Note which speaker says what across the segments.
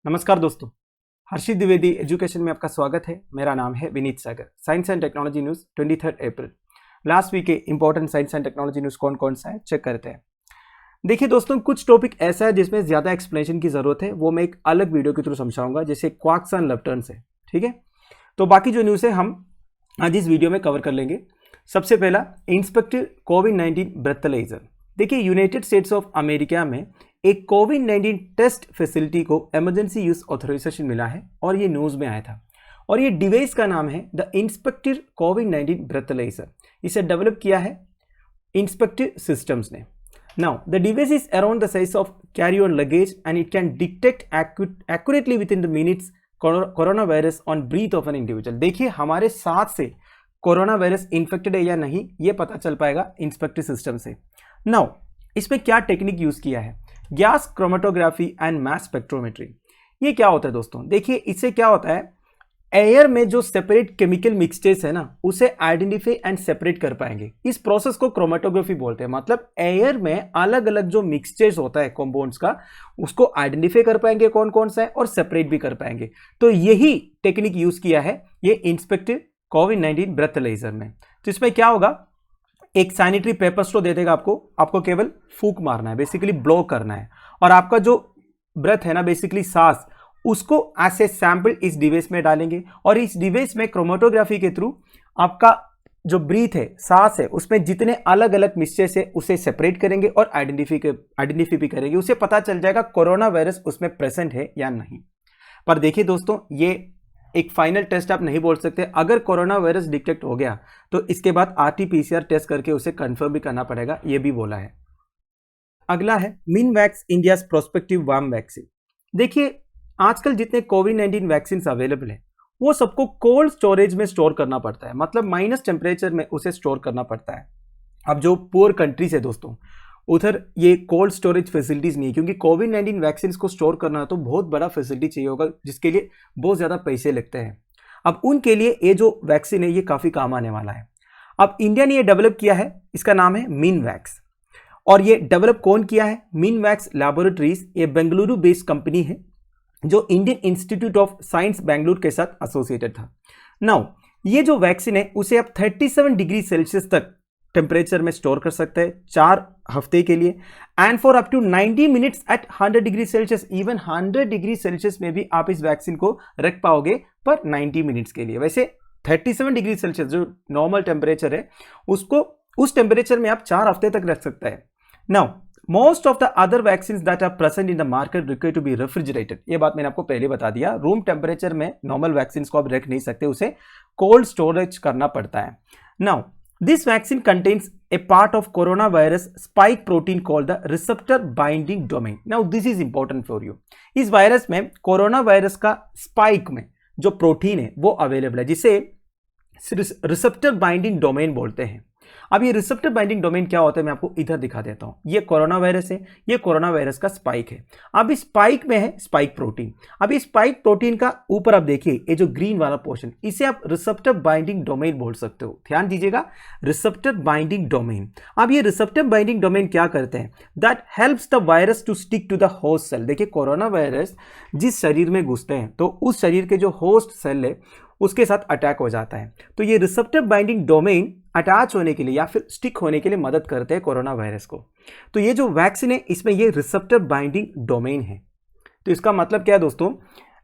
Speaker 1: नमस्कार दोस्तों, हर्षित द्विवेदी एजुकेशन में आपका स्वागत है। मेरा नाम है Vineet Sagar. Science and technology news 23 April last week के important science and technology news कौन कौन सा है चेक करते हैं। देखिए दोस्तों, कुछ टॉपिक ऐसा है जिसमें ज़्यादा एक्सप्लेनेशन की ज़रूरत है, वो मैं एक अलग वीडियो के थ्रू समझाऊंगा, जैसे क्वार्क्स एंड लेप्टर्न्स है। ठीक है, तो बाकी जो न्यूज़ है हम आज इस वीडियो में कवर कर लेंगे। सबसे पहला, इंस्पेक्टर कोविड-19 ब्रेथलाइजर। देखिए, यूनाइटेड स्टेट्स ऑफ अमेरिका में एक कोविड-19 टेस्ट फैसिलिटी को इमरजेंसी यूज ऑथराइजेशन मिला है और ये न्यूज़ में आया था। और ये डिवाइस का नाम है द इंस्पेक्टर कोविड-19 ब्रेथलाइजर। इसे डेवलप किया है इंस्पेक्टर सिस्टम्स ने। Now the device is around the size of carry on luggage and it can detect accurately within the minutes corona virus on breath of an individual. देखिए, हमारे साथ से corona virus infected है या नहीं ये पता चल पाएगा इंस्पेक्टर सिस्टम से। नाउ इसमें क्या टेक्निक यूज किया है? Gas chromatography and mass spectrometry. ये क्या होता है दोस्तों? देखिए, इससे क्या होता है, एयर में जो सेपरेट केमिकल मिक्सचर्स है ना, उसे आइडेंटिफाई एंड सेपरेट कर पाएंगे। इस प्रोसेस को क्रोमेटोग्राफी बोलते हैं। मतलब एयर में अलग अलग जो मिक्सचर्स होता है कंपाउंड्स का, उसको आइडेंटिफाई कर पाएंगे कौन कौन सा है और सेपरेट भी कर पाएंगे। तो यही टेक्निक यूज किया है ये इंस्पेक्टर कोविड-19 ब्रेथलाइजर में। तो इसमें क्या होगा, एक सैनिटरी पेपर स्ट्रॉ दे देगा आपको केवल फूंक मारना है, बेसिकली ब्लो करना है, और आपका जो ब्रेथ है ना, बेसिकली सांस, उसको ऐसे सैंपल इस डिवाइस में डालेंगे और इस डिवाइस में क्रोमेटोग्राफी के थ्रू आपका जो ब्रीथ है, सांस है, उसमें जितने अलग अलग मिक्सचर्स है उसे सेपरेट करेंगे और आइडेंटिफाई भी करेंगे। उसे पता चल जाएगा कोरोना वायरस उसमें प्रेजेंट है या नहीं। पर देखिए दोस्तों, ये एक फाइनल टेस्ट आप नहीं बोल सकते। अगर कोरोना वायरस डिटेक्ट हो गया तो इसके बाद आरटी-पीसीआर टेस्ट करके उसे कंफर्म भी करना पड़ेगा, ये भी बोला है। अगला है मिनवैक्स इंडिया प्रोस्पेक्टिव वार्म वैक्सीन। देखिए, आजकल जितने कोविड-19 वैक्सीन अवेलेबल है वो सबको कोल्ड स्टोरेज में स्टोर करना पड़ता है, मतलब माइनस टेम्परेचर में उसे स्टोर करना पड़ता है। अब जो पुअर कंट्रीज है दोस्तों, उधर ये कोल्ड स्टोरेज फैसिलिटीज नहीं है, क्योंकि कोविड-19 वैक्सीन को स्टोर करना तो बहुत बड़ा फैसिलिटी चाहिए होगा, जिसके लिए बहुत ज़्यादा पैसे लगते हैं। अब उनके लिए ये जो वैक्सीन है ये काफ़ी काम आने वाला है। अब इंडिया ने ये डेवलप किया है, इसका नाम है मिनवैक्स। और ये डेवलप कौन किया है? मिनवैक्स लैबोरेटरीज, ये बेंगलुरु बेस्ड कंपनी है जो Indian Institute of Science Bengaluru के साथ एसोसिएटेड था। नाउ ये जो वैक्सीन है उसे आप 37 डिग्री सेल्सियस तक टेम्परेचर में स्टोर कर सकते हैं 4 हफ्ते के लिए, and for up to 90 minutes at 100 degree Celsius. Even 100 degree Celsius में भी आप इस वैक्सीन को रख पाओगे पर 90 मिनट्स के लिए। वैसे 37 डिग्री सेल्सियस जो नॉर्मल टेम्परेचर है, उसको उस टेम्परेचर में आप 4 हफ्ते तक रख सकते हैं। Now most of the other vaccine that are present in the market require to be refrigerated. ये बात मैंने आपको पहले बता दिया। रूम टेम्परेचर में नॉर्मल वैक्सीन को आप रख नहीं सकते, उसे कोल्ड स्टोरेज करना पड़ता है। Now this vaccine contains a part of coronavirus spike protein called the receptor binding domain. Now this is important for you. इस वायरस में कोरोना वायरस का स्पाइक में जो प्रोटीन है वो अवेलेबल है, जिसे रिसेप्टर बाइंडिंग डोमेन बोलते हैं। अब ये रिसेप्टर बाइंडिंग डोमेन क्या होता है मैं आपको इधर दिखा देता हूं। ये कोरोना वायरस है, ये कोरोना वायरस का स्पाइक है। अब इस स्पाइक में है स्पाइक प्रोटीन। अब इस स्पाइक प्रोटीन का ऊपर आप देखिए ये जो ग्रीन वाला पोर्शन, इसे आप रिसेप्टर बाइंडिंग डोमेन बोल सकते हो। ध्यान दीजिएगा, रिसेप्टर बाइंडिंग डोमेन। अब ये रिसेप्टर बाइंडिंग डोमेन क्या करते हैं? That helps the virus to stick to the host cell. देखिए, कोरोना वायरस जिस शरीर में घुसते हैं तो उस शरीर के जो होस्ट सेल है उसके साथ अटैक हो जाता है। तो ये रिसेप्टर बाइंडिंग डोमेन अटैच होने के लिए या फिर स्टिक होने के लिए मदद करते हैं कोरोना वायरस को। तो ये जो वैक्सीन है इसमें ये रिसेप्टर बाइंडिंग डोमेन है। तो इसका मतलब क्या है दोस्तों?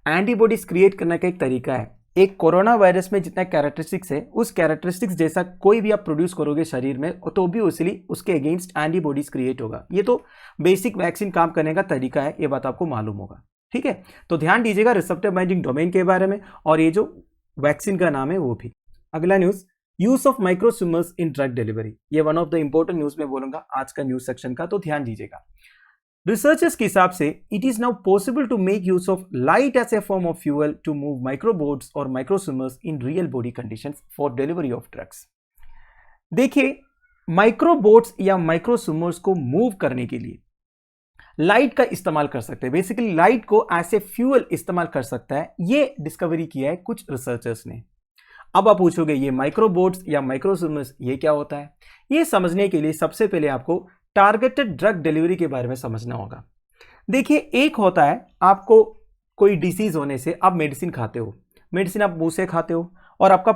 Speaker 1: एंटीबॉडीज क्रिएट करने का एक तरीका है। एक कोरोना वायरस में जितना कैरेक्टरिस्टिक्स है, उस कैरेक्टरिस्टिक्स जैसा कोई भी आप प्रोड्यूस करोगे शरीर में तो भी उसलिए उसके अगेंस्ट एंटीबॉडीज क्रिएट होगा। ये तो बेसिक वैक्सीन काम करने का तरीका है, ये बात आपको मालूम होगा। ठीक है, तो ध्यान दीजिएगा रिसेप्टर बाइंडिंग डोमेन के बारे में, और ये जो वैक्सीन का नाम है वो भी। अगला news, use of microswimmers in drug delivery. ये one of the important news में बोलूंगा आज का न्यूज सेक्शन का, तो ध्यान दीजिएगा। रिसर्चर्स के हिसाब से it is now possible to make use of light as a form of fuel to move microbots और microswimmers in real body conditions for delivery of drugs. देखिए, माइक्रोबोट्स या माइक्रोस्विमर्स को मूव करने के लिए लाइट का इस्तेमाल कर सकते हैं। बेसिकली लाइट को ऐसे फ्यूल इस्तेमाल कर सकता है, ये डिस्कवरी किया है कुछ रिसर्चर्स ने। अब आप पूछोगे ये माइक्रोबोट्स या माइक्रोस्विमर्स ये क्या होता है? ये समझने के लिए सबसे पहले आपको टारगेटेड ड्रग डिलीवरी के बारे में समझना होगा। देखिए, एक होता है आपको कोई डिसीज होने से आप मेडिसिन खाते हो, मेडिसिन आप मुंह से खाते हो और आपका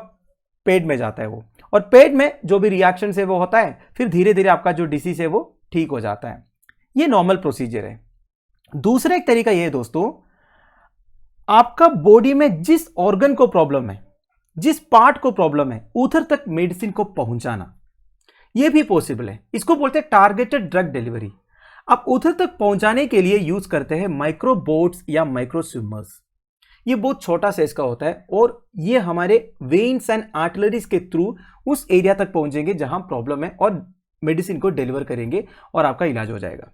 Speaker 1: पेट में जाता है वो, और पेट में जो भी रिएक्शन है वो होता है, फिर धीरे धीरे आपका जो डिसीज है वो ठीक हो जाता है। ये नॉर्मल प्रोसीजर है। दूसरा एक तरीका ये है दोस्तों, आपका बॉडी में जिस ऑर्गन को प्रॉब्लम है, जिस पार्ट को प्रॉब्लम है, उधर तक मेडिसिन को पहुंचाना, यह भी पॉसिबल है। इसको बोलते हैं टारगेटेड ड्रग डिलीवरी। आप उधर तक पहुंचाने के लिए यूज करते हैं माइक्रोबोट्स या माइक्रोस्विमर्स। ये बहुत छोटा साइज का होता है और ये हमारे वेन्स एंड आर्टलरीज के थ्रू उस एरिया तक पहुंचेंगे जहां प्रॉब्लम है और मेडिसिन को डिलीवर करेंगे और आपका इलाज हो जाएगा।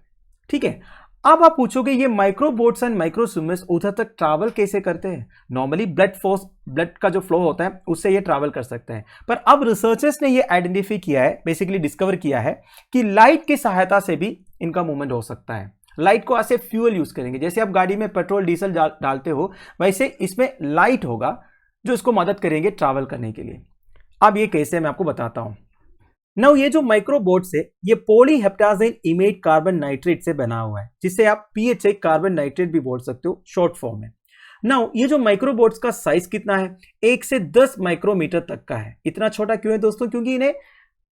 Speaker 1: ठीक है, अब आप पूछोगे ये माइक्रोबोट्स एंड माइक्रोस्विमर्स उधर तक ट्रैवल कैसे करते हैं? नॉर्मली ब्लड का जो फ्लो होता है उससे ये ट्रैवल कर सकते हैं, पर अब रिसर्चर्स ने ये आइडेंटिफाई किया है, बेसिकली डिस्कवर किया है कि लाइट की सहायता से भी इनका मूवमेंट हो सकता है। लाइट को ऐसे फ्यूल यूज करेंगे, जैसे आप गाड़ी में पेट्रोल डीजल डालते हो, वैसे इसमें लाइट होगा जो इसको मदद करेंगे ट्रैवल करने के लिए। अब ये कैसे मैं आपको बताता हूं। नाउ ये जो माइक्रोबोट्स है ये पॉलीहेप्टाजेन इमेट कार्बन नाइट्रेट से बना हुआ है, जिसे आप PHA कार्बन नाइट्रेट भी बोल सकते हो शॉर्ट फॉर्म में। नाउ ये जो माइक्रोबोट्स का साइज कितना है? 1 से 10 माइक्रोमीटर तक का है। इतना छोटा क्यों है दोस्तों? क्योंकि इन्हें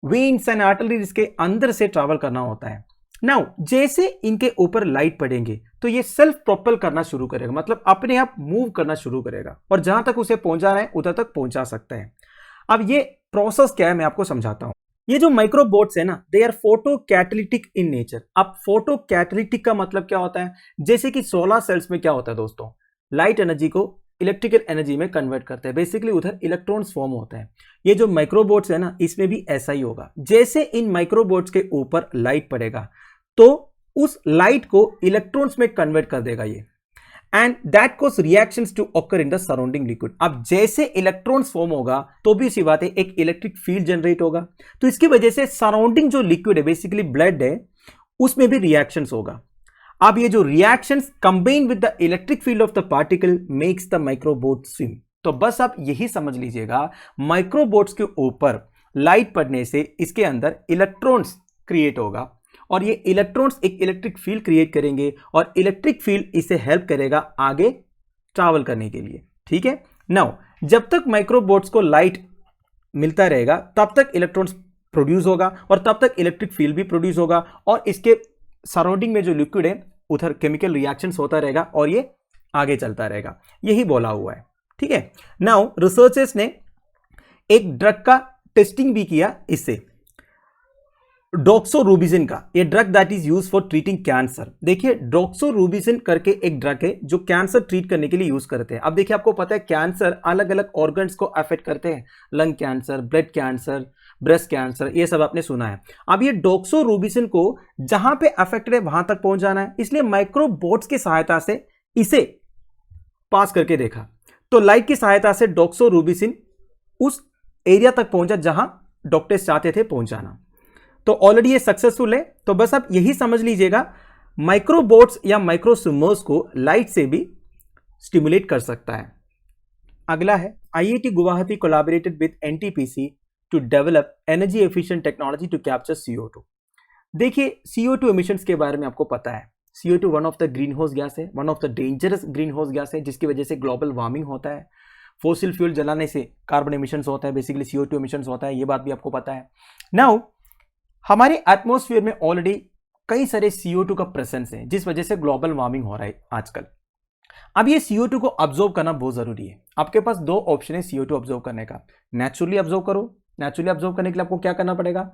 Speaker 1: वेन्स एंड आर्टरीज के अंदर से ट्रैवल करना होता है। नाउ जैसे इनके ऊपर लाइट पड़ेंगे तो ये सेल्फ प्रोपेल करना शुरू करेगा, मतलब अपने आप मूव करना शुरू करेगा और जहां तक उसे पहुंचाना है उधर तक पहुंचा सकता है। अब ये प्रोसेस क्या है मैं आपको समझाता हूं। ये जो माइक्रोबोट्स है ना, they are photocatalytic in nature. अब फोटो कैटलिटिक का मतलब क्या होता है? जैसे कि सोलर सेल्स में क्या होता है दोस्तों, लाइट एनर्जी को इलेक्ट्रिकल एनर्जी में कन्वर्ट करते हैं, बेसिकली उधर इलेक्ट्रॉन्स फॉर्म होते हैं। ये जो माइक्रोबोट्स है ना, इसमें भी ऐसा ही होगा। जैसे इन माइक्रोबोट्स के ऊपर लाइट पड़ेगा तो उस लाइट को इलेक्ट्रॉन्स में कन्वर्ट कर देगा ये, and that cause reactions to occur in the surrounding liquid. अब जैसे इलेक्ट्रॉन्स फॉर्म होगा तो भी सी बात है, एक इलेक्ट्रिक फील्ड जनरेट होगा, तो इसकी वजह से सराउंडिंग जो लिक्विड है, बेसिकली ब्लड है, उसमें भी रिएक्शंस होगा। अब ये जो reactions combine with the electric field of the particle makes the microbot swim. तो बस आप यही समझ लीजिएगा, माइक्रोबोट्स के ऊपर लाइट पड़ने से इसके अंदर इलेक्ट्रॉन्स क्रिएट होगा और ये इलेक्ट्रॉन्स एक इलेक्ट्रिक फील्ड क्रिएट करेंगे और इलेक्ट्रिक फील्ड इसे हेल्प करेगा आगे ट्रैवल करने के लिए। ठीक है, नाउ जब तक माइक्रोबोट्स को लाइट मिलता रहेगा तब तक इलेक्ट्रॉन्स प्रोड्यूस होगा और तब तक इलेक्ट्रिक फील्ड भी प्रोड्यूस होगा और इसके सराउंडिंग में जो लिक्विड है उधर केमिकल रिएक्शंस होता रहेगा और ये आगे चलता रहेगा। यही बोला हुआ है। ठीक है, नाउ रिसर्चर्स ने एक ड्रग का टेस्टिंग भी किया, इससे डॉक्सोरूबिजिन का, ये drug that is use for treating cancer. देखिए डॉक्सोरूबिजिन करके एक ड्रग है जो कैंसर ट्रीट करने के लिए यूज करते हैं। अब देखिए आपको पता है कैंसर अलग अलग ऑर्गन्स को अफेक्ट करते हैं, lung cancer, blood cancer, breast cancer, ये सब आपने सुना है। अब ये डॉक्सोरूबिजिन को जहां पे अफेक्टेड है वहां तक पहुंच जाना है, इसलिए माइक्रोबोट्स की सहायता से इसे पास करके देखा तो लाइट की सहायता से डॉक्सोरूबिजिन उस एरिया तक पहुंचा जहां डॉक्टर्स चाहते थे पहुंचाना। तो ऑलरेडी ये सक्सेसफुल है। तो बस आप यही समझ लीजिएगा, माइक्रोबोट्स या माइक्रोस्विमर्स को लाइट से भी स्टिमुलेट कर सकता है। अगला है IIT Guwahati collaborated with NTPC to develop energy efficient technology to capture CO2। देखिए CO2 एमिशंस के बारे में आपको पता है, CO2 one of the greenhouse gas है, one of the dangerous greenhouse gas है, जिसकी वजह से ग्लोबल वार्मिंग होता है। फोसिल फ्यूल जलाने से कार्बन एमिशंस होता है, बेसिकली CO2 एमिशंस होता है, ये बात भी आपको पता है। नाउ हमारे एटमॉस्फेयर में ऑलरेडी कई सारे CO2 का प्रेजेंस है, जिस वजह से ग्लोबल वार्मिंग हो रहा है आजकल। अब ये CO2 को ऑब्जर्व करना बहुत जरूरी है। आपके पास दो ऑप्शन है CO2 ऑब्जर्व करने का, नेचुरली ऑब्जर्व करो। नेचुरली ऑब्जर्व करने के लिए आपको क्या करना पड़ेगा?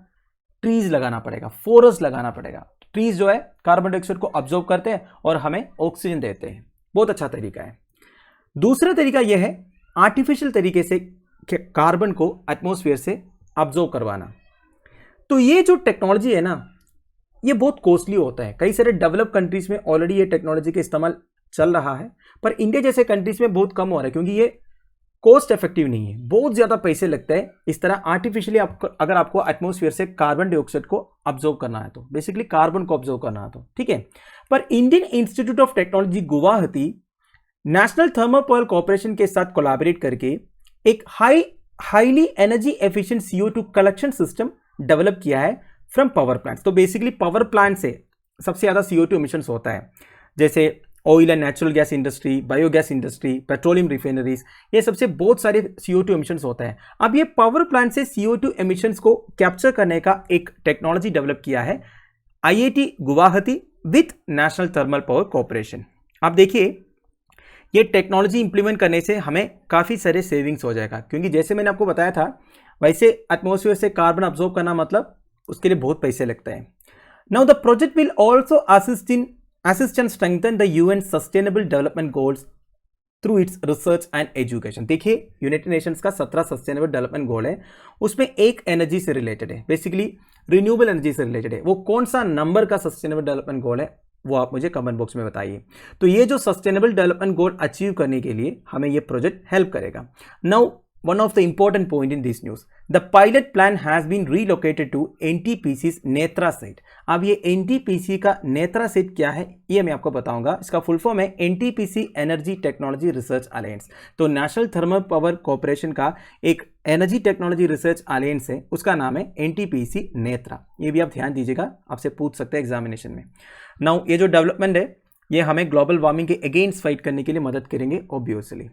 Speaker 1: ट्रीज लगाना पड़ेगा, फॉरेस्ट लगाना पड़ेगा। ट्रीज जो है कार्बन डाइऑक्साइड को ऑब्जर्व करते हैं और हमें ऑक्सीजन देते हैं, बहुत अच्छा तरीका है। दूसरा तरीका यह है आर्टिफिशियल तरीके से कार्बन को एटमॉस्फेयर से ऑब्जर्व करवाना। तो ये जो टेक्नोलॉजी है ना, ये बहुत कॉस्टली होता है। कई सारे डेवलप कंट्रीज में ऑलरेडी ये टेक्नोलॉजी का इस्तेमाल चल रहा है, पर इंडिया जैसे कंट्रीज में बहुत कम हो रहा है क्योंकि ये कॉस्ट इफेक्टिव नहीं है, बहुत ज्यादा पैसे लगते हैं। इस तरह आर्टिफिशियली अगर आपको एटमॉस्फेयर से कार्बन डाइऑक्साइड को ऑब्जर्व करना है, तो बेसिकली कार्बन को ऑब्जर्व करना है, तो ठीक है। पर Indian Institute of technology Guwahati national thermal power corporation के साथ कोलैबोरेट करके एक highly energy efficient CO2 collection system develop किया है फ्रॉम पावर प्लांट्स। तो बेसिकली पावर प्लांट से सबसे ज्यादा CO2 एमिशंस होता है, जैसे oil and natural gas industry, biogas industry, petroleum refineries, ये सबसे बहुत सारे CO2 एमिशंस होता है। अब ये पावर प्लांट से CO2 एमिशंस को कैप्चर करने का एक टेक्नोलॉजी डेवलप किया है IIT Guwahati with national thermal power corporation. अब देखिए ये टेक्नोलॉजी इंप्लीमेंट करने से हमें काफ़ी सारे सेविंग्स हो जाएगा, क्योंकि जैसे मैंने आपको बताया था वैसे एटमॉस्फेयर से कार्बन अब्जॉर्ब करना मतलब उसके लिए बहुत पैसे लगते हैं। Now the project will also assist and strengthen the UN Sustainable Development Goals through its research and education। देखिए यूनाइटेड नेशंस का 17 सस्टेनेबल डेवलपमेंट गोल है, उसमें एक एनर्जी से रिलेटेड है, बेसिकली रिन्यूएबल एनर्जी से रिलेटेड है। वो कौन सा नंबर का सस्टेनेबल डेवलपमेंट गोल है वो आप मुझे कमेंट बॉक्स में बताइए। तो ये जो सस्टेनेबल डेवलपमेंट गोल अचीव करने के लिए हमें ये प्रोजेक्ट हेल्प करेगा। Now one of the important point in this news, the pilot plan has been relocated to NTPC's Netra site. अब ये NTPC का नेत्रा साइट क्या है ये मैं आपको बताऊंगा। इसका फुल फॉर्म है NTPC energy technology research alliance. तो नेशनल थर्मल पावर कॉर्पोरेशन का एक एनर्जी टेक्नोलॉजी रिसर्च अलायंस है, उसका नाम है NTPC नेत्रा। ये भी आप ध्यान दीजिएगा, आपसे पूछ सकते हैं एग्जामिनेशन में। नाउ ये जो डेवलपमेंट है ये हमें ग्लोबल वार्मिंग के अगेंस्ट फाइट करने के लिए मदद करेंगे ऑब्वियसली।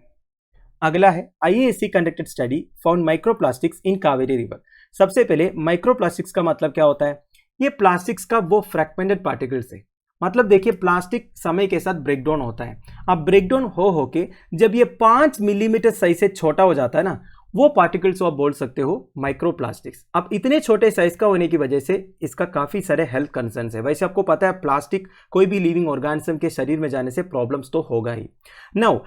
Speaker 1: अगला है IISc conducted study found microplastics in Kaveri river. सबसे पहले माइक्रोप्लास्टिक्स का मतलब क्या होता है? ये प्लास्टिक्स का वो फ्रैगमेंटेड पार्टिकल्स है। मतलब देखिए प्लास्टिक समय के साथ ब्रेक डाउन होता है। अब ब्रेक डाउन हो के जब ये 5 मिलीमीटर साइज से छोटा हो जाता है ना, वो पार्टिकल्स आप बोल सकते हो माइक्रोप्लास्टिक्स। अब इतने छोटे साइज का होने की वजह से इसका काफ़ी सारे हेल्थ कंसर्न्स है। वैसे आपको पता है प्लास्टिक कोई भी लिविंग ऑर्गेनिज्म के शरीर में जाने से प्रॉब्लम्स तो होगा ही। Now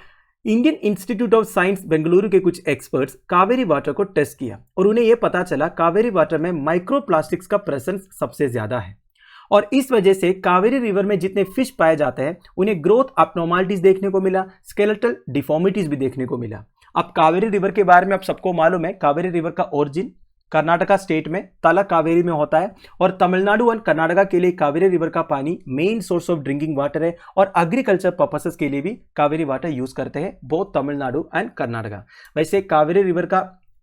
Speaker 1: Indian Institute of Science Bengaluru के कुछ एक्सपर्ट्स कावेरी वाटर को टेस्ट किया और उन्हें यह पता चला कावेरी वाटर में माइक्रोप्लास्टिक्स का प्रेजेंस सबसे ज्यादा है और इस वजह से कावेरी रिवर में जितने फिश पाए जाते हैं उन्हें ग्रोथ अबनॉर्मलिटीज देखने को मिला, स्केलेटल डिफॉर्मिटीज भी देखने को मिला। अब कावेरी रिवर के बारे में आप सबको मालूम है, कावेरी रिवर का ओरिजिन कर्नाटका स्टेट में तला कावेरी में होता है और तमिलनाडु और कर्नाटका के लिए कावेरी रिवर का पानी main source of drinking water है और एग्रीकल्चर पर्पसेस के लिए भी कावेरी वाटर यूज करते हैं बोथ तमिलनाडु एंड कर्नाटका। वैसे कावेरी रिवर का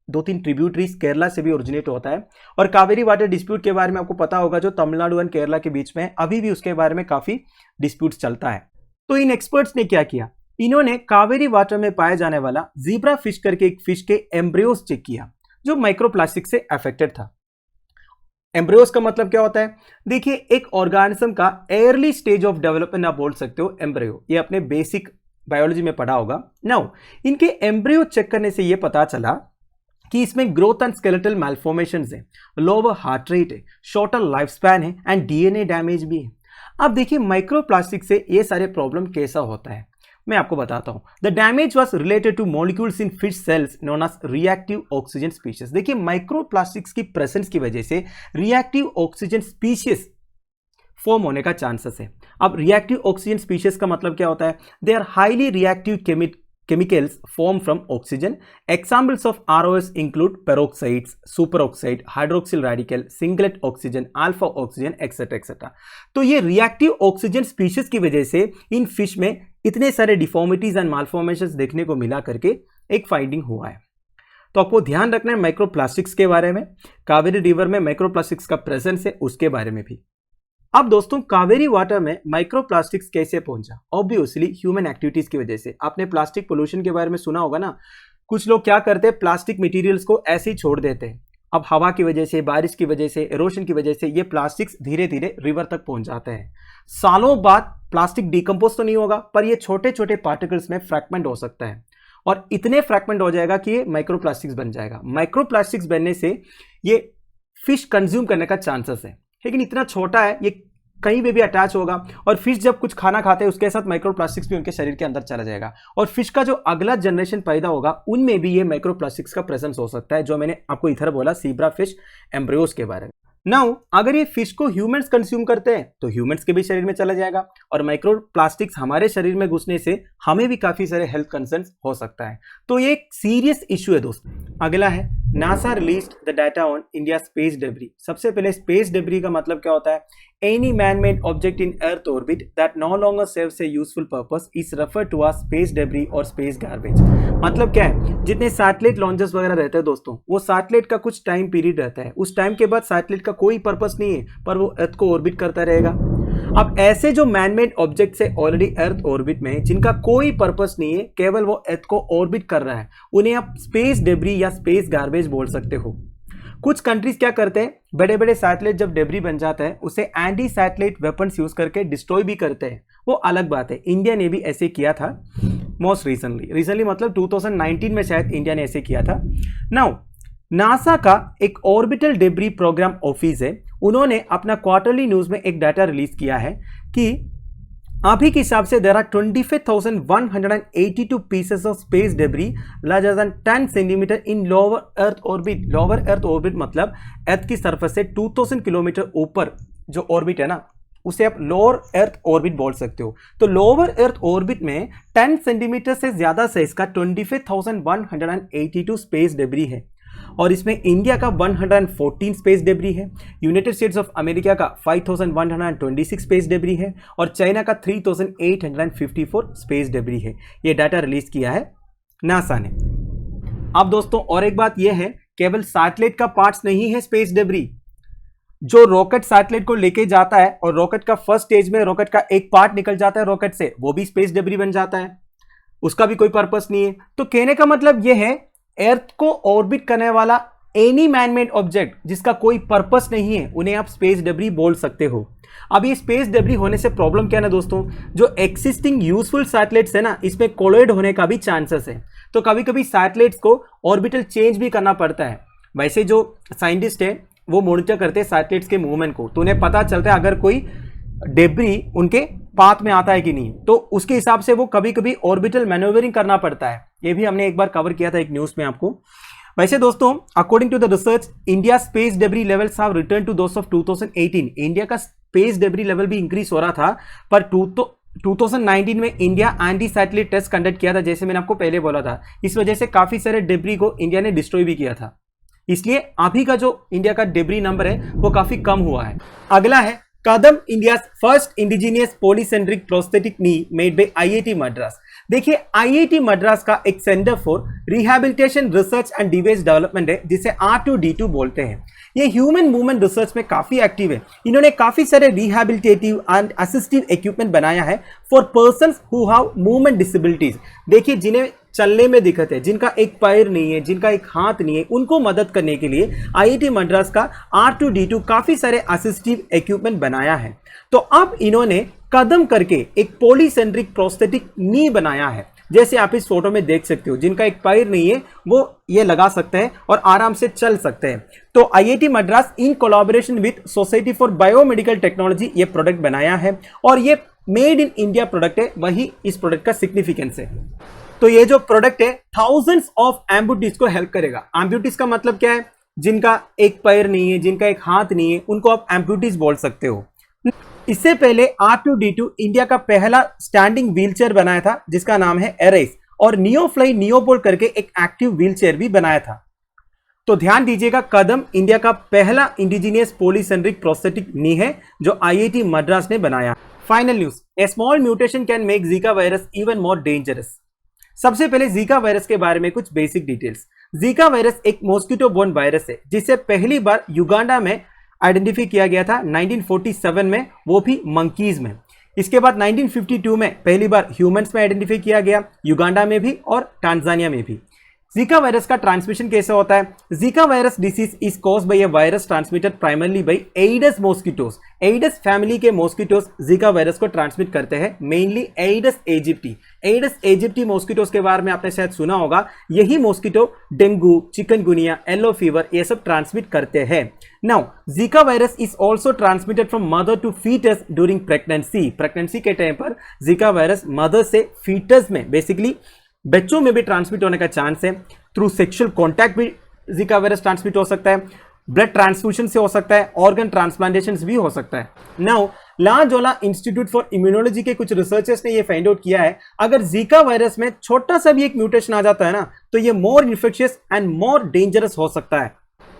Speaker 1: 2-3 ट्रिब्यूटरीज केरला से भी ओरिजिनेट होता है और कावेरी वाटर डिस्प्यूट के बारे में आपको पता होगा जो तमिलनाडु एंड केरला के बीच में अभी भी उसके बारे में काफी डिस्प्यूट चलता है। तो इन एक्सपर्ट्स ने क्या किया, इन्होंने कावेरी वाटर में पाया जाने वाला जीब्रा फिश करके एक फिश के एम्ब्रियोस चेक किया जो माइक्रोप्लास्टिक से अफेक्टेड था। एम्ब्रियोस का मतलब क्या होता है? देखिए एक ऑर्गेनिज्म का एयरली स्टेज ऑफ डेवलपमेंट आप बोल सकते हो एम्ब्रियो, ये अपने बेसिक बायोलॉजी में पढ़ा होगा। नाउ इनके एम्ब्रियो चेक करने से ये पता चला कि इसमें ग्रोथ एंड स्केलेटल मैलफॉर्मेशंस है, लोअर हार्ट रेट है, शॉर्टर लाइफ स्पैन है एंड DNA डैमेज भी है। अब देखिए माइक्रोप्लास्टिक से ये सारे प्रॉब्लम कैसा होता है मैं आपको बताता हूं। The damage was related to molecules in fish cells known as reactive oxygen species. देखिए माइक्रोप्लास्टिक्स की प्रेजेंस की वजह से रिएक्टिव ऑक्सीजन स्पीशीज फॉर्म होने का चांसेस है। अब रिएक्टिव ऑक्सीजन स्पीशीज का मतलब क्या होता है? They are highly reactive chemicals formed from oxygen. Examples of ROS include peroxides, superoxide, hydroxyl radical, singlet oxygen, alpha oxygen, etc. etc. तो ये रिएक्टिव ऑक्सीजन स्पीशीज की वजह से इन फिश में इतने सारे डिफॉर्मिटीज एंड मालफॉर्मेशंस देखने को मिला करके एक फाइंडिंग हुआ है। तो आपको ध्यान रखना है माइक्रोप्लास्टिक्स के बारे में, कावेरी रिवर में माइक्रोप्लास्टिक्स का प्रेजेंस है उसके बारे में भी। अब दोस्तों कावेरी वाटर में माइक्रोप्लास्टिक्स कैसे पहुंचा? ऑब्वियसली ह्यूमन एक्टिविटीज की वजह से। आपने प्लास्टिक पोल्यूशन के बारे में सुना होगा ना, कुछ लोग क्या करते हैं प्लास्टिक मटेरियल्स को ऐसे ही छोड़ देते हैं। अब हवा की वजह से, बारिश की वजह से, इरोशन की वजह से ये प्लास्टिक्स धीरे धीरे रिवर तक पहुंच जाते हैं। सालों बाद प्लास्टिक डिकम्पोज तो नहीं होगा पर ये छोटे छोटे पार्टिकल्स में फ्रैगमेंट हो सकता है और इतने फ्रैगमेंट हो जाएगा कि ये माइक्रोप्लास्टिक्स बन जाएगा। माइक्रोप्लास्टिक्स बनने से ये फिश कंज्यूम करने का चांसेस है, लेकिन इतना छोटा है ये कहीं पे भी अटैच होगा और फिश जब कुछ खाना खाते हैं उसके साथ माइक्रोप्लास्टिक्स भी उनके शरीर के अंदर चला जाएगा और फिश का जो अगला जनरेशन पैदा होगा उनमें भी ये माइक्रोप्लास्टिक्स का प्रेजेंस हो सकता है, जो मैंने आपको इधर बोला सीब्रा फिश एम्ब्रियोस के बारे में। नाउ अगर ये फिश को ह्यूमंस कंज्यूम करते हैं तो ह्यूमंस के भी शरीर में चला जाएगा और माइक्रोप्लास्टिक्स हमारे शरीर में घुसने से हमें भी काफी सारे हेल्थ कंसर्न्स हो सकता है। तो ये एक सीरियस इशू है दोस्तों। अगला है NASA released the data on India space debris. सबसे पहले स्पेस डेब्री का मतलब क्या होता है? Any man made object in earth orbit that no longer serves a useful purpose is referred to as space debris और स्पेस गार्बेज। मतलब क्या है? जितने सैटेलाइट लॉन्चर्स वगैरह रहते हैं दोस्तों, वो सैटेलाइट का कुछ टाइम पीरियड रहता है, उस टाइम के बाद सैटेलाइट का कोई पर्पस नहीं है पर वो अर्थ को ऑर्बिट करता रहेगा अब ऐसे जो मैनमेड ऑब्जेक्ट्स है ऑलरेडी अर्थ ऑर्बिट में, जिनका कोई पर्पस नहीं है, केवल वो अर्थ को ऑर्बिट कर रहा है, उन्हें आप स्पेस डेब्री या स्पेस गार्बेज बोल सकते हो। कुछ कंट्रीज क्या करते हैं, बड़े बड़े सैटेलाइट जब डेब्री बन जाता है उसे एंटी सैटेलाइट वेपन्स यूज करके डिस्ट्रॉय भी करते हैं, वो अलग बात है। इंडिया ने भी ऐसे किया था मोस्ट रिसेंटली मतलब 2019 में शायद इंडिया ने ऐसे किया था। नाउ नासा का एक ऑर्बिटल डेब्री प्रोग्राम ऑफिस है, उन्होंने अपना क्वार्टरली न्यूज में एक डाटा रिलीज किया है कि अभी के हिसाब से there are 25,182 pieces of space debris larger than 10 centimetre in lower earth orbit. Lower earth orbit मतलब अर्थ की सरफेस से 2000 किलोमीटर ऊपर जो ऑर्बिट है ना, उसे आप लोअर अर्थ ऑर्बिट बोल सकते हो। तो लोअर अर्थ ऑर्बिट में 10 सेंटीमीटर से ज्यादा साइज का 25,182 स्पेस डेब्री है, और इसमें इंडिया का 114 स्पेस डेब्री है, यूनाइटेड स्टेट्स ऑफ अमेरिका का 5,126 स्पेस डेब्री है, और चाइना का 3,854 स्पेस डेब्री है। ये डाटा रिलीज किया है नासा ने। अब दोस्तों और एक बात यह है, केवल सैटेलाइट का पार्ट्स नहीं है स्पेस डेब्री, जो रॉकेट सैटेलाइट को लेके जाता है और रॉकेट का फर्स्ट स्टेज में रॉकेट का एक पार्ट निकल जाता है रॉकेट से, वो भी स्पेस डेब्री बन जाता है, उसका भी कोई पर्पस नहीं है। तो कहने का मतलब यह है, अर्थ को ऑर्बिट करने वाला एनी मैनमेड ऑब्जेक्ट जिसका कोई पर्पस नहीं है, उन्हें आप स्पेस डेब्री बोल सकते हो। अब ये स्पेस डेब्री होने से प्रॉब्लम क्या है ना दोस्तों, जो एक्सिस्टिंग यूजफुल सैटेलाइट्स है ना, इसमें कोलाइड होने का भी चांसेस है। तो कभी कभी सैटेलाइट्स को ऑर्बिटल चेंज भी करना पड़ता है। वैसे जो साइंटिस्ट है वो मॉनिटर करते हैं सैटेलाइट्स के मूवमेंट को, तो उन्हें पता चलता है अगर कोई डेब्री उनके पाथ में आता है कि नहीं, तो उसके हिसाब से वो कभी कभी ऑर्बिटल मैन्यूवरिंग करना पड़ता है। ये भी हमने एक बार कवर किया था एक न्यूज में आपको। वैसे दोस्तों according to the research, India space debris levels have return to those of 2018। India का स्पेस डेब्री लेवल भी इंक्रीज हो रहा था, पर 2019 में India anti satellite test conduct किया था, जैसे मैंने आपको पहले बोला था। इस वजह से काफी सारे डेब्री को इंडिया ने डिस्ट्रॉय भी किया था, इसलिए अभी का जो इंडिया का डेब्री नंबर है वो काफी कम हुआ है। अगला है Kadam, India first indigenous polycentric prosthetic knee made by IIT Madras. देखिए आईआईटी मद्रास का एक centre for rehabilitation research and device development है, जिसे R2D2 बोलते हैं। ये ह्यूमन मूवमेंट रिसर्च में काफी एक्टिव है। इन्होंने काफी सारे रिहैबिलिटेटिव एंड असिस्टिव इक्विपमेंट बनाया है for persons who have movement disabilities. देखिए जिन्हें चलने में दिक्कत है, जिनका एक पैर नहीं है, जिनका एक हाथ नहीं है, उनको मदद करने के लिए आईआईटी मद्रास का R2D2 काफी सारे असिस्टिव इक्विपमेंट बनाया है। तो अब इन्होंने कदम करके एक पॉलीसेंट्रिक प्रोस्थेटिक नी बनाया है, जैसे आप इस फोटो में देख सकते हो। जिनका एक पैर नहीं है वो ये लगा सकते हैं और आराम से चल सकते हैं। तो IIT Madras in collaboration with society for biomedical technology ये प्रोडक्ट बनाया है, और ये मेड इन इंडिया प्रोडक्ट है, वही इस प्रोडक्ट का सिग्निफिकेंस है। तो ये जो प्रोडक्ट है थाउजेंड्स ऑफ एम्पुटीज को हेल्प करेगा। एम्पुटीज का मतलब क्या है, जिनका एक पैर नहीं है, जिनका एक हाथ नहीं है, उनको आप एम्पुटीज बोल सकते हो। इससे पहले R2D2 इंडिया का पहला स्टैंडिंग व्हीलचेयर बनाया था, जिसका नाम है एरेस, और नियोफ्लाई नियोपोल करके एक एक्टिव व्हीलचेयर भी बनाया था। तो ध्यान दीजिएगा, कदम इंडिया का पहला इंडिजिनियस पॉलीसेंट्रिक प्रोस्थेटिक नी है जो आईआईटी मद्रास ने बनाया। Final news, A small mutation can make Zika virus even more dangerous. सबसे पहले जीका वायरस के बारे में कुछ बेसिक डिटेल्स। जीका वायरस एक मॉस्किटो बोर्न वायरस है, जिसे पहली बार युगांडा में आइडेंटिफाई किया गया था 1947 में, वो भी मंकीज में। इसके बाद 1952 में पहली बार ह्यूमंस में आइडेंटिफाई किया गया, युगांडा में भी और टांजानिया में भी। जीका वायरस का ट्रांसमिशन कैसे होता है? Zika virus disease is caused by a virus transmitted primarily by Aedes mosquitoes. Aedes family के मॉस्किटोस जीका वायरस को ट्रांसमिट करते हैं, mainly Aedes aegypti. Aedes aegypti mosquitoes के बारे में आपने शायद सुना होगा। यही mosquito dengue, chikungunya, yellow fever ये सब ट्रांसमिट करते हैं। Now Zika virus is also transmitted from mother to foetus during pregnancy. Pregnancy के टाइम पर जीका वायरस मदर से फीटस में, बेसिकली बच्चों में भी ट्रांसमिट होने का चांस है। थ्रू सेक्सुअल कॉन्टैक्ट भी जीका वायरस ट्रांसमिट हो सकता है, ब्लड ट्रांसफ्यूजन से हो सकता है, ऑर्गन ट्रांसप्लांटेशन भी हो सकता है। नाउ लाजोला इंस्टीट्यूट फॉर इम्यूनोलॉजी के कुछ रिसर्चर्स ने ये फाइंड आउट किया है, अगर जीका वायरस में छोटा सा भी एक म्यूटेशन आ जाता है ना, तो ये मोर इन्फेक्शियस एंड मोर डेंजरस हो सकता है।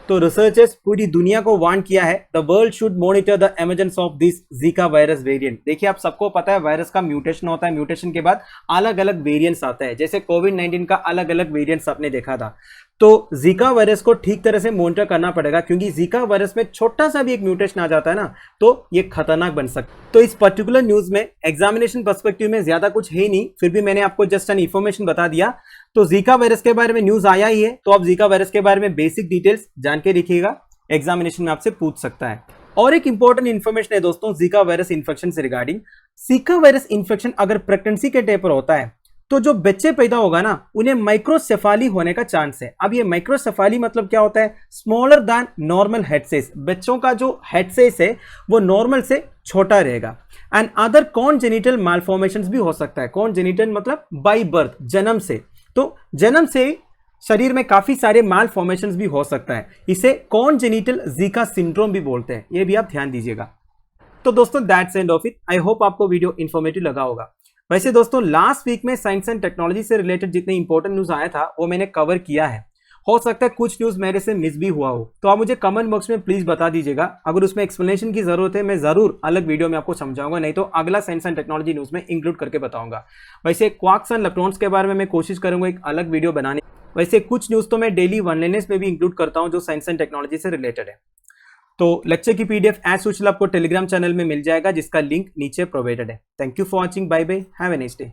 Speaker 1: तो रिसर्चर्स पूरी दुनिया को वार्न किया है, the world should monitor the emergence of this Zika virus variant. देखिए आप सबको पता है वायरस का म्यूटेशन होता है, म्यूटेशन के बाद अलग अलग वेरिएंट्स आता है, जैसे कोविड-19 का अलग अलग वेरिएंट्स आपने देखा था। तो जीका वायरस को ठीक तरह से मॉनिटर करना पड़ेगा, क्योंकि जीका वायरस में छोटा सा भी एक म्यूटेशन आ जाता है ना, तो ये खतरनाक बन सकता है। तो इस पर्टिकुलर न्यूज में एग्जामिनेशन पर्सपेक्टिव में ज्यादा कुछ है नहीं, फिर भी मैंने आपको जस्ट एन इन्फॉर्मेशन बता दिया। तो जीका वायरस के बारे में न्यूज आया ही है, तो आप जीका वायरस के बारे में बेसिक डिटेल्स जान के रखिएगा, एग्जामिनेशन में आपसे पूछ सकता है। और एक इंपॉर्टेंट इन्फॉर्मेशन है दोस्तों जीका वायरस इन्फेक्शन से रिगार्डिंग। जीका वायरस इन्फेक्शन अगर प्रेगनेंसी के टाइम पर होता है तो जो बच्चे पैदा होगा ना, उन्हें माइक्रोसेफाली होने का चांस है। अब ये माइक्रोसेफाली मतलब क्या होता है? Smaller than normal head size. बच्चों का जो हेड साइज है वो नॉर्मल से छोटा रहेगा। एंड अदर कॉन्जेनिटल मालफॉर्मेशंस भी हो सकता है। कॉन्जेनिटल मतलब बाय बर्थ, जन्म से। तो जन्म से शरीर में काफी सारे मालफॉर्मेशंस भी हो सकता है। इसे कॉन्जेनिटल जीका सिंड्रोम भी बोलते हैं, ये भी आप ध्यान दीजिएगा। तो दोस्तों that's end of it. I hope आपको वीडियो इन्फॉर्मेटिव लगा होगा। वैसे दोस्तों लास्ट वीक में साइंस एंड टेक्नोलॉजी से रिलेटेड जितने इंपॉर्टेंट न्यूज आया था वो मैंने कवर किया है। हो सकता है कुछ न्यूज मेरे से मिस भी हुआ हो, तो आप मुझे कमेंट बॉक्स में प्लीज बता दीजिएगा। अगर उसमें एक्सप्लेनेशन की जरूरत है मैं जरूर अलग वीडियो में आपको समझाऊंगा, नहीं तो अगला साइंस एंड टेक्नोलॉजी न्यूज में इंक्लूड करके बताऊंगा। वैसे क्वार्क्स एंड इलेक्ट्रॉन्स के बारे में मैं कोशिश करूंगा एक अलग वीडियो बनाने। वैसे कुछ न्यूज तो मैं डेली वनलाइनर्स में भी इंक्लूड करता हूं जो साइंस एंड टेक्नोलॉजी से रिलेटेड है। तो लेक्चर की पीडीएफ एज यूजुअल आपको टेलीग्राम चैनल में मिल जाएगा, जिसका लिंक नीचे प्रोवाइडेड है। Thank you for watching, bye bye, have a nice day.